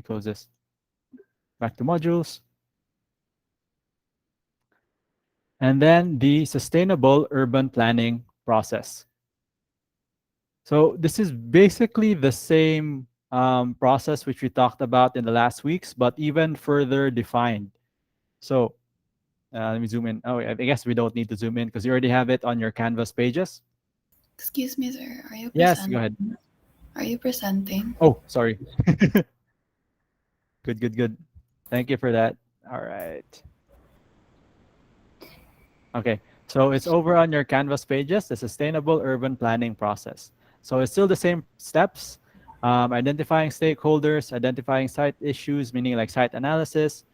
close this. Back to modules. And then the sustainable urban planning process. So this is basically the same process which we talked about in the last weeks, but even further defined. So let me zoom in. Oh, I guess we don't need to zoom in because you already have it on your Canvas pages. Excuse me, sir. Are you Yes, go ahead. presenting? Are you presenting? Oh, sorry. Good, good, good. Thank you for that. All right. Okay, so it's over on your Canvas pages, the sustainable urban planning process. So it's still the same steps, identifying stakeholders, identifying site issues, meaning like site analysis,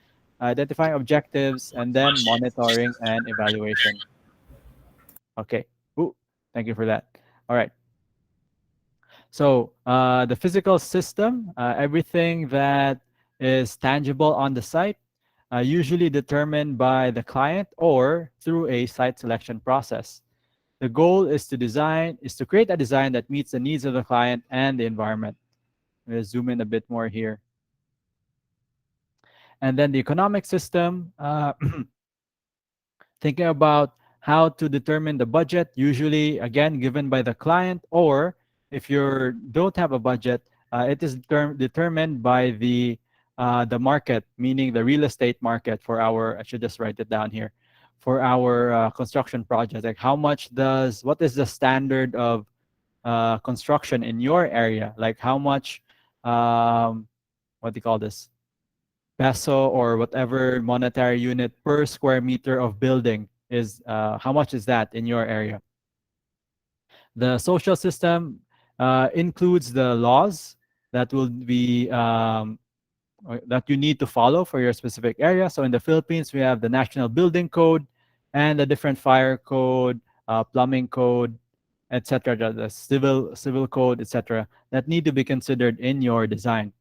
identifying objectives, and then monitoring and evaluation. Okay, ooh, thank you for that. All right. So the physical system, everything that is tangible on the site, usually determined by the client or through a site selection process. The goal is to create a design that meets the needs of the client and the environment. Let's zoom in a bit more here. And then the economic system, thinking about how to determine the budget, usually again given by the client, or if you don't have a budget, it is determined by the market, meaning the real estate market for our. I should just write it down here, for our construction project. Like what is the standard of construction in your area? Like how much, what do you call this? Peso or whatever monetary unit per square meter of building is how much is that in your area. The social system includes the laws that will be that you need to follow for your specific area. So in the Philippines, we have the National Building Code and the different fire code, plumbing code, etc., the civil code, etc., that need to be considered in your design.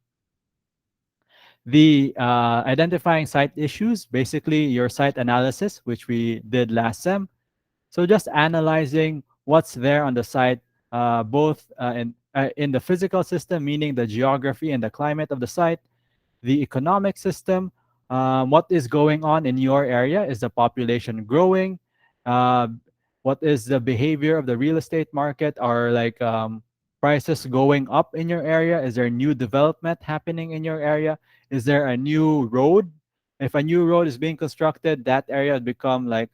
The identifying site issues, basically your site analysis, which we did last sem. So just analyzing what's there on the site, both in the physical system, meaning the geography and the climate of the site, the economic system, what is going on in your area? Is the population growing? Uh, what is the behavior of the real estate market? Are like prices going up in your area? Is there new development happening in your area? Is there a new road? If a new road is being constructed, that area would become like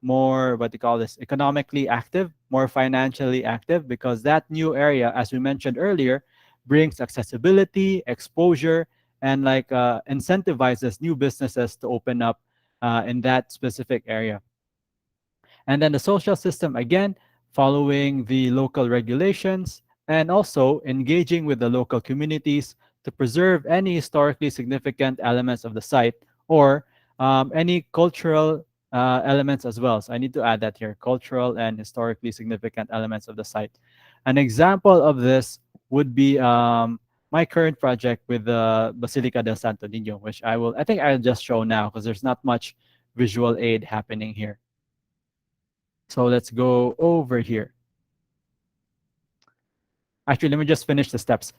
more, what do you call this, economically active, more financially active, because that new area, as we mentioned earlier, brings accessibility, exposure, and like incentivizes new businesses to open up in that specific area. And then the social system, again, following the local regulations and also engaging with the local communities to preserve any historically significant elements of the site or any cultural elements as well. So I need to add that here, cultural and historically significant elements of the site. An example of this would be my current project with the Basilica del Santo Niño, which I think I'll just show now because there's not much visual aid happening here. So let's go over here. Actually, let me just finish the steps.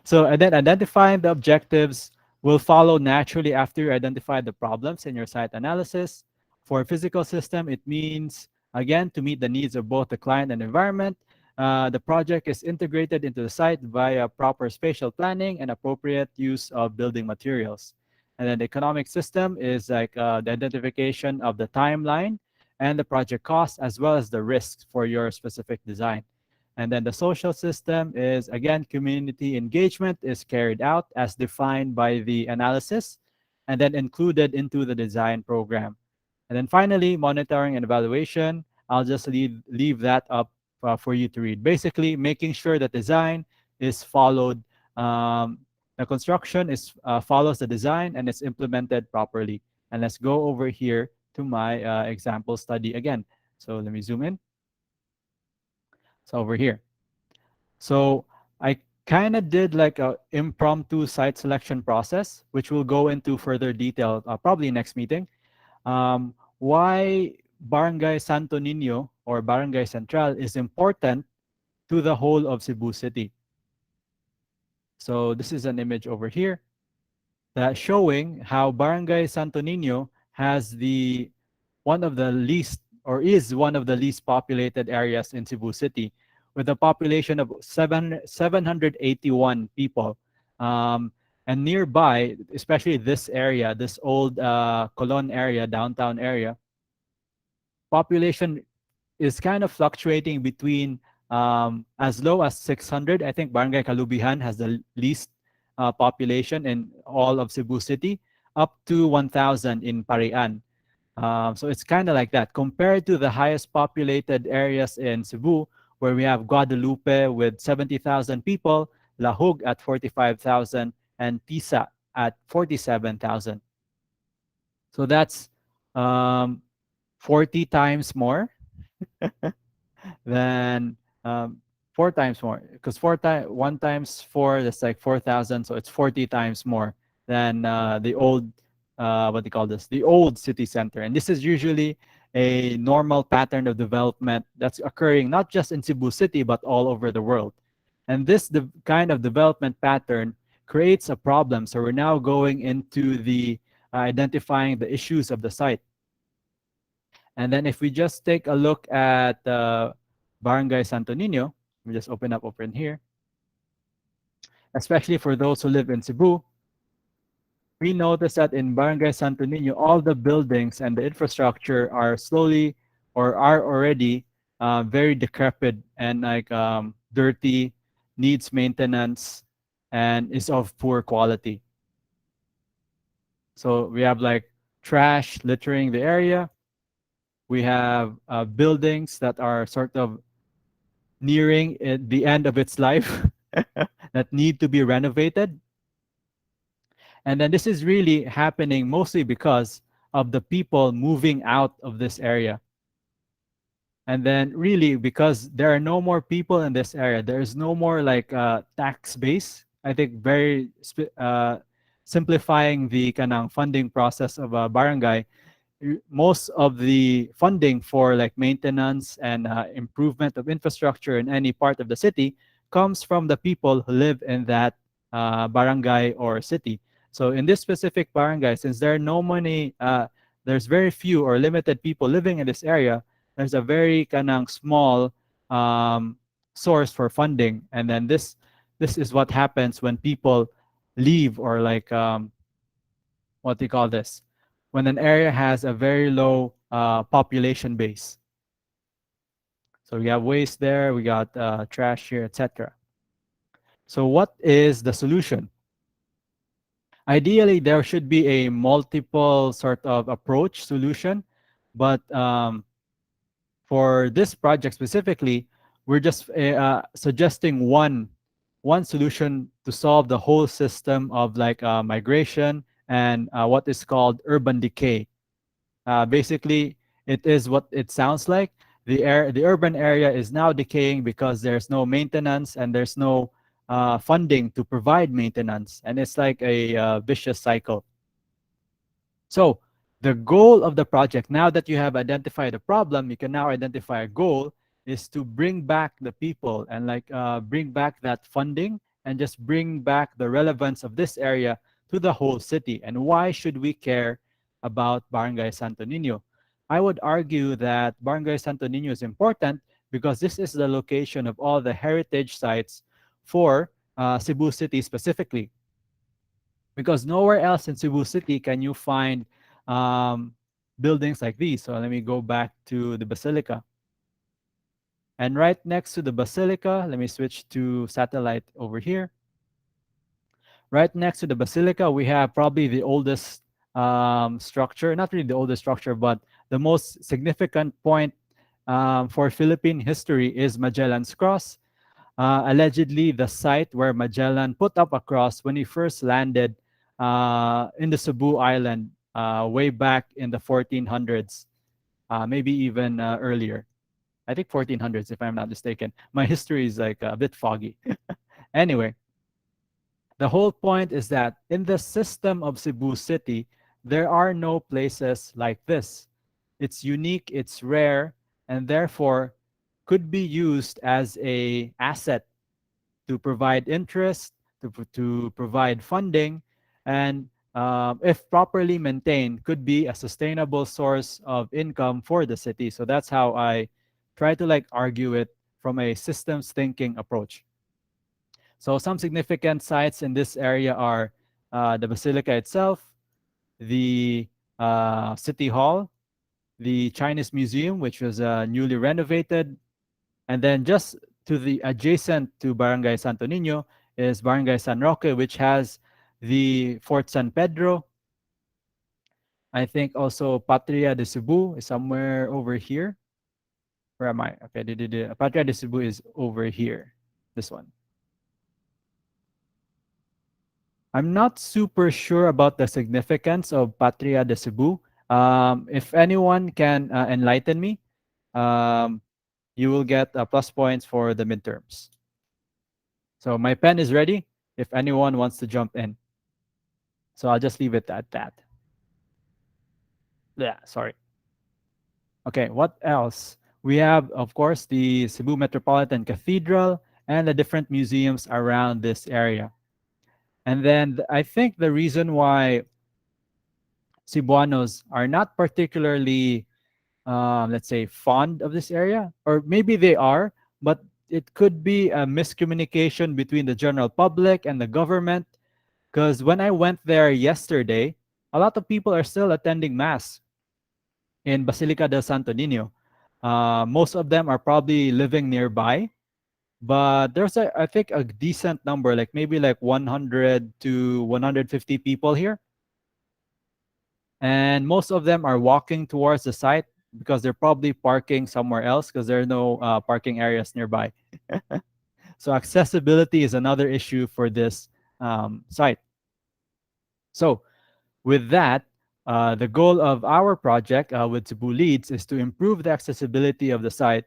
So and then identifying the objectives will follow naturally after you identify the problems in your site analysis. For physical system, it means, again, to meet the needs of both the client and environment. The project is integrated into the site via proper spatial planning and appropriate use of building materials. And then the economic system is like the identification of the timeline and the project cost, as well as the risks for your specific design. And then the social system is, again, community engagement is carried out as defined by the analysis and then included into the design program. And then finally, monitoring and evaluation, I'll just leave that up for you to read. Basically, making sure that design is followed, the construction is follows the design and is implemented properly. And let's go over here to my example study again. So let me zoom in. So over here. So I kind of did like a impromptu site selection process, which we'll go into further detail probably next meeting. Why Barangay Santo Niño or Barangay Central is important to the whole of Cebu City. So this is an image over here that showing how Barangay Santo Niño has the one of the least or is one of the least populated areas in Cebu City with a population of 781 people. Um, and nearby, especially this area, this old Colon area, downtown area, population is kind of fluctuating between as low as 600. I think Barangay Kalubihan has the least population in all of Cebu City, up to 1,000 in Parian. So it's kind of like that compared to the highest populated areas in Cebu, where we have Guadalupe with 70,000 people, Lahug at 45,000, and Tisa at 47,000. So that's um, 40 times more than four times more because four times one times four that's like 4,000, so it's 40 times more than the old what do you call this, the old city center. And this is usually a normal pattern of development that's occurring not just in Cebu City but all over the world. And this kind of development pattern creates a problem, so we're now going into the identifying the issues of the site. And then if we just take a look at Barangay Santo Niño, we just open here, especially for those who live in Cebu, we notice that in Barangay Santo Niño, all the buildings and the infrastructure are slowly or are already very decrepit and like dirty, needs maintenance, and is of poor quality. So we have like trash littering the area. We have buildings that are sort of nearing the end of its life that need to be renovated. And then this is really happening mostly because of the people moving out of this area. And then really because there are no more people in this area, there's no more like tax base. I think very simplifying the kanang funding process of a barangay, most of the funding for like maintenance and improvement of infrastructure in any part of the city comes from the people who live in that barangay or city. So in this specific barangay, since there are no many, there's very few or limited people living in this area, there's a very kanang small um, source for funding. And then this is what happens when people leave or like what do you call this? When an area has a very low population base. So we have waste there, we got trash here, etc. So what is the solution? Ideally, there should be a multiple sort of approach solution, but for this project specifically, we're just suggesting one solution to solve the whole system of like migration and what is called urban decay. Basically, it is what it sounds like. The urban area is now decaying because there's no maintenance and there's no funding to provide maintenance, and it's like a vicious cycle. So the goal of the project, now that you have identified a problem, you can now identify a goal, is to bring back the people and like bring back that funding and just bring back the relevance of this area to the whole city. And why should we care about Barangay Santo Niño? I would argue that Barangay Santo Niño is important because this is the location of all the heritage sites for Cebu City specifically, because nowhere else in Cebu City can you find um, buildings like these. So let me go back to the Basilica. And right next to the Basilica, let me switch to satellite over here. Right next to the Basilica, we have probably the oldest structure, not really the oldest structure, but the most significant point for Philippine history is Magellan's Cross. Allegedly the site where Magellan put up a cross when he first landed in the Cebu island way back in the 1400s, maybe even earlier. I think 1400s, if I'm not mistaken. My history is like a bit foggy. Anyway, the whole point is that in the system of Cebu City, there are no places like this. It's unique, it's rare, and therefore could be used as a asset to provide interest, to provide funding, and if properly maintained, could be a sustainable source of income for the city. So that's how I try to like argue it from a systems thinking approach. So some significant sites in this area are the basilica itself, the city hall, the Chinese museum, which was newly renovated, and then just to the adjacent to Barangay Santo Niño is Barangay San Roque, which has the Fort San Pedro. I think also Patria de Cebu is somewhere over here. Where am I? Okay, Patria de Cebu is over here. This one. I'm not super sure about the significance of Patria de Cebu. If anyone can enlighten me, um, you will get plus points for the midterms. So my pen is ready if anyone wants to jump in. So I'll just leave it at that. Yeah, sorry. Okay, what else? We have, of course, the Cebu Metropolitan Cathedral and the different museums around this area. And then I think the reason why Cebuanos are not particularly, let's say, fond of this area, or maybe they are, but it could be a miscommunication between the general public and the government. Because when I went there yesterday, a lot of people are still attending Mass in Basilica del Santo Niño. Most of them are probably living nearby, but there's I think a decent number, like maybe like 100 to 150 people here, and most of them are walking towards the site because they're probably parking somewhere else because there are no parking areas nearby. So accessibility is another issue for this site. So with that, the goal of our project with Cebu Leads is to improve the accessibility of the site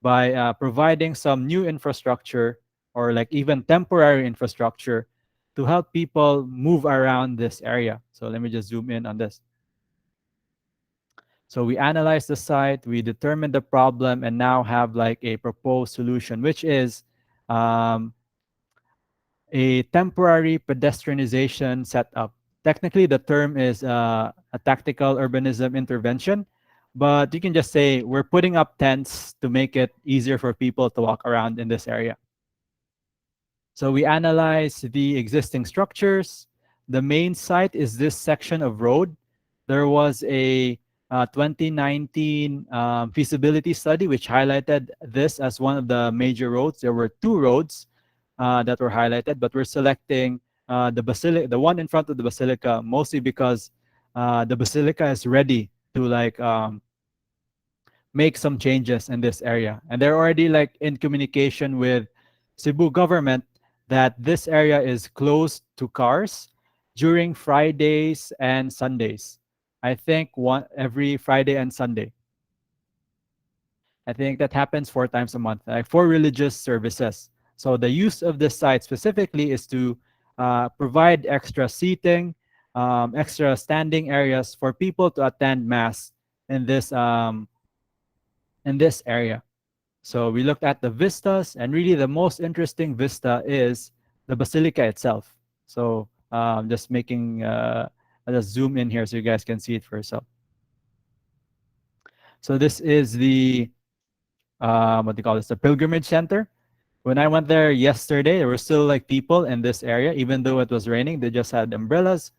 by providing some new infrastructure or like even temporary infrastructure to help people move around this area. So let me just zoom in on this. So we analyze the site, we determine the problem, and now have like a proposed solution, which is um, a temporary pedestrianization setup. Technically, the term is a tactical urbanism intervention, but you can just say we're putting up tents to make it easier for people to walk around in this area. So we analyze the existing structures. The main site is this section of road. There was a 2019 feasibility study which highlighted this as one of the major roads. There were two roads that were highlighted, but we're selecting the basilica, the one in front of the basilica, mostly because the basilica is ready to like make some changes in this area, and they're already like in communication with Cebu government that this area is closed to cars during Fridays and Sundays. I think one every Friday and Sunday. I think that happens 4 times a month, like for religious services. So the use of this site specifically is to provide extra seating, extra standing areas for people to attend mass in this area. So we looked at the vistas, and really the most interesting vista is the basilica itself. So just making, I'll just zoom in here so you guys can see it for yourself. So this is the what do you call this? The pilgrimage center. When I went there yesterday, there were still like people in this area, even though it was raining. They just had umbrellas.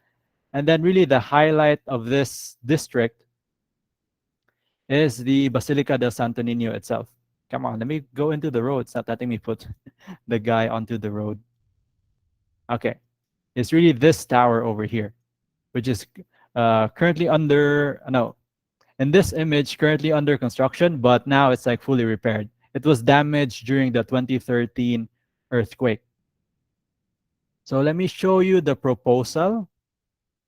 And then really the highlight of this district is the Basilica del Santo Niño itself. Come on, let me go into the road. It's not letting me put the guy onto the road. Okay, it's really this tower over here, which is currently under, no, in this image, currently under construction, but now it's like fully repaired. It was damaged during the 2013 earthquake. So let me show you the proposal.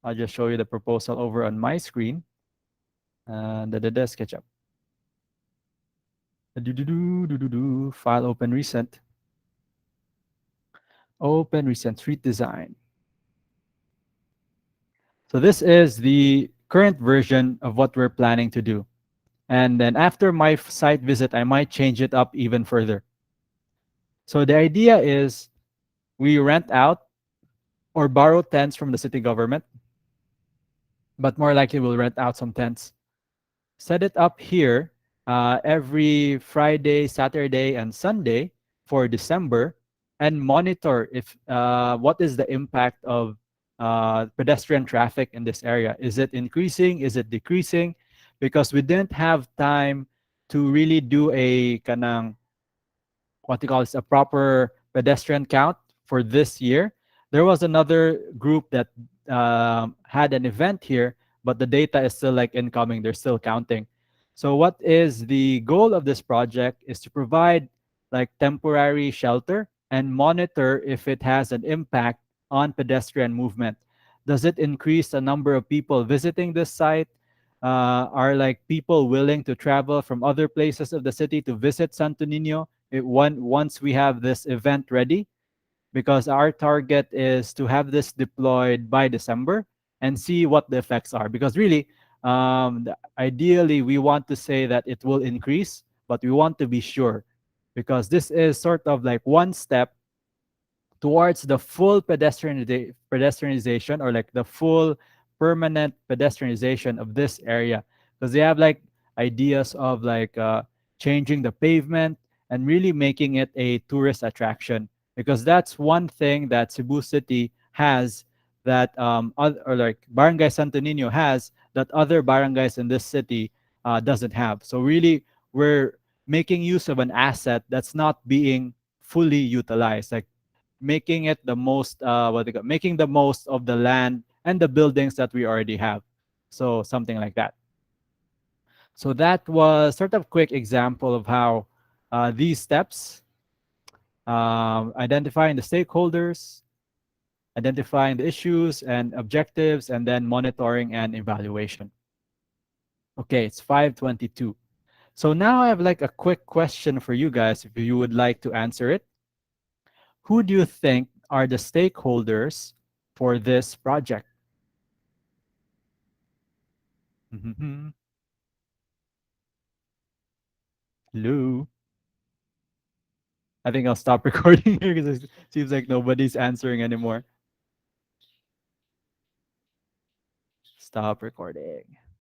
I'll just show you the proposal over on my screen. And SketchUp. File open recent. Open recent street design. So this is the current version of what we're planning to do. And then after my site visit, I might change it up even further. So the idea is We rent out or borrow tents from the city government, but more likely we'll rent out some tents. Set it up here every Friday, Saturday, and Sunday for December, and monitor if what is the impact of pedestrian traffic in this area. Is it increasing? Is it decreasing? Because we didn't have time to really do a kanang what you call this, a proper pedestrian count for this year. There was another group that had an event here, but the data is still like incoming. They're still counting. So what is the goal of this project is to provide like temporary shelter and monitor if it has an impact on pedestrian movement. Does it increase the number of people visiting this site? Are like people willing to travel from other places of the city to visit Santo Nino once we have this event ready? Because our target is to have this deployed by December and see what the effects are. Because really, ideally, we want to say that it will increase, but we want to be sure because this is sort of like one step towards the full pedestrianization or like the full permanent pedestrianization of this area because they have like ideas of like changing the pavement and really making it a tourist attraction because that's one thing that Cebu City has that or like Barangay Santo Niño has that other barangays in this city doesn't have. So really we're making use of an asset that's not being fully utilized. Like making it the most making the most of the land and the buildings that we already have, so something like that. So that was sort of quick example of how these steps, identifying the stakeholders, identifying the issues and objectives, and then monitoring and evaluation. Okay, it's 5:22. So now I have like a quick question for you guys if you would like to answer it. Who do you think are the stakeholders for this project? Mhm. Hello. I think I'll stop recording here because it seems like nobody's answering anymore. Stop recording.